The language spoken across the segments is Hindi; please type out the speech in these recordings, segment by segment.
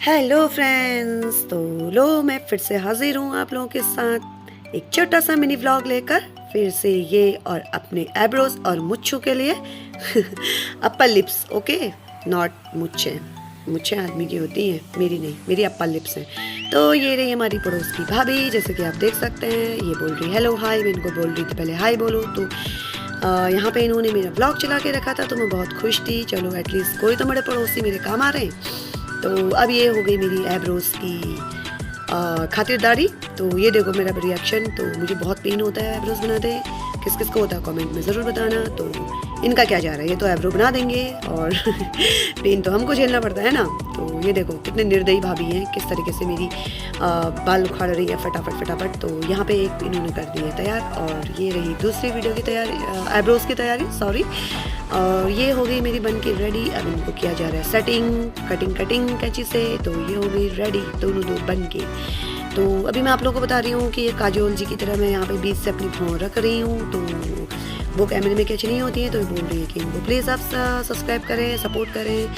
हेलो फ्रेंड्स, तो लो मैं फिर से हाजिर हूँ आप लोगों के साथ एक छोटा सा मिनी व्लॉग लेकर फिर से ये और अपने एब्रोज और मुच्छों के लिए अपर लिप्स, ओके, नॉट मुच्छे। मुच्छे आदमी की होती हैं, मेरी नहीं, मेरी अपर लिप्स हैं। तो ये रही हमारी पड़ोस की भाभी, जैसे कि आप देख सकते हैं। ये बोल रही हेलो हाय, मैं इनको बोल रही थी पहले हाय बोलो। तो यहाँ पे इन्होंने मेरा व्लॉग चला के रखा था, तो मैं बहुत खुश थी। चलो एटलीस्ट कोई तो मेरे पड़ोसी मेरे काम आ रहे हैं। तो अब ये हो गई मेरी एब्रोज की खातिरदारी। तो ये देखो मेरा रिएक्शन। तो मुझे बहुत पेन होता है एब्रोज बनाते, किस किस को होता है कमेंट में ज़रूर बताना। तो इनका क्या जा रहा है, ये तो एब्रो बना देंगे और पेन तो हमको झेलना पड़ता है ना। तो ये देखो कितने निर्दयी भाभी हैं, किस तरीके से मेरी बाल उखाड़ रही है फटाफट फटाफट। तो यहाँ पे एक इन्होंने कर दी है तैयार, और ये रही दूसरी वीडियो की तैयारी, एब्रोज की तैयारी, सॉरी। और ये हो गई मेरी बन के रेडी। अब इनको किया जा रहा है सेटिंग, कटिंग कैंची से। तो ये हो गई रेडी दोनों दो बन के। तो अभी मैं आप लोगों को बता रही हूँ कि ये काजोल जी की तरह मैं यहाँ पे बीच से अपनी भौं रख रही हूँ। तो वो कैमरे में कैच नहीं होती है, तो बोल रही है कि इनको प्लीज़ आप सब्सक्राइब करें, सपोर्ट करें।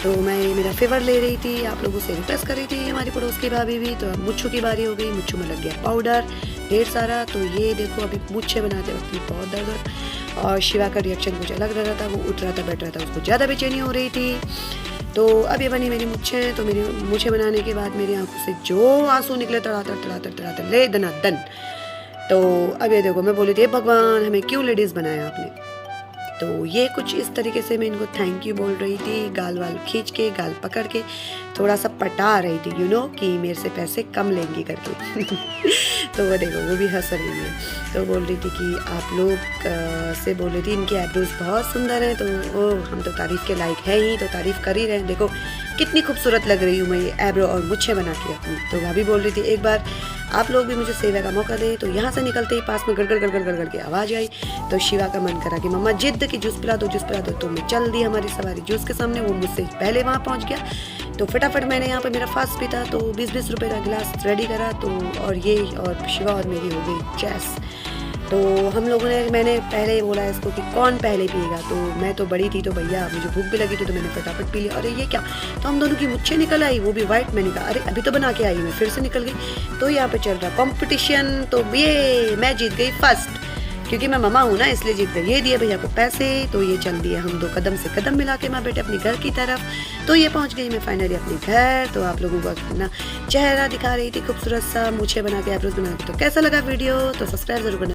तो मैं मेरा फेवर ले रही थी, आप लोगों से रिक्वेस्ट कर रही थी हमारी पड़ोस की भाभी भी। तो अब मुच्छों की बारी हो गई, मुच्छों में लग गया पाउडर ढेर सारा। तो ये देखो अभी मुच्छे बनाते वक्त भी बहुत दर्द, और शिवा का रिएक्शन कुछ अलग रह रहा था, वो उठ रहा था बैठ रहा था, उसको ज़्यादा बेचैनी हो रही थी। तो अब ये बनी मेरी मुच्छे। तो मेरी मुच्छे बनाने के बाद मेरी आंखों से जो आंसू निकले तड़ातड़ ले दनादन। तो अब ये देखो मैं बोली थी भगवान हमें क्यों लेडीज़ बनाया आपने। तो ये कुछ इस तरीके से मैं इनको थैंक यू बोल रही थी, गाल वाल खींच के, गाल पकड़ के थोड़ा सा पटा रही थी, यू नो, कि मेरे से पैसे कम लेंगी करके। तो वो देखो वो भी हंस रही है। तो बोल रही थी कि आप लोग से बोल रही थी इनकी एब्रोज बहुत सुंदर है। तो वो हम तो तारीफ़ के लायक है ही, तो तारीफ़ कर ही रहे हैं। देखो कितनी खूबसूरत लग रही हूँ मैं ये एब्रो और मुच्छे बना के अपनी। तो भाभी बोल रही थी एक बार आप लोग भी मुझे सेवा का मौका दे। तो यहाँ से निकलते ही पास में गड़गड़ की आवाज़ आई। तो शिवा का मन करा कि मम्मा जिद्द की जूस पिला दो। तो मैं चल दी हमारी सवारी जूस के सामने, वो मुझसे पहले वहाँ पहुँच गया। तो फटाफट मैंने यहाँ पे मेरा फास्ट भी था, तो 20-20 रुपये का गिलास रेडी करा। तो और ये और शिवा और मेरी हो गई चैस। तो हम लोगों ने, मैंने पहले ही बोला इसको कि कौन पहले पिएगा। तो मैं तो बड़ी थी, तो भैया मुझे भूख भी लगी थी, तो मैंने फटाफट पी लिया। अरे ये क्या, तो हम दोनों की मुच्छे निकल आई, वो भी वाइट। मैंने कहा अरे अभी तो बना के आई मैं, फिर से निकल गई। तो यहाँ पे चल रहा कंपटीशन। तो ये मैं जीत गई फर्स्ट, क्योंकि मैं ममा हूँ ना, इसलिए जीत गई। ये दिए भैया को पैसे। तो ये चल दिए हम दो कदम से कदम मिला के माँ बेटे अपने घर की तरफ। तो ये पहुँच गई मैं फाइनली अपने घर। तो आप लोगों को अपना चेहरा दिखा रही थी खूबसूरत सा, मुझे बना के एब्रोज बना के। तो कैसा लगा वीडियो, तो सब्सक्राइब जरूर करना।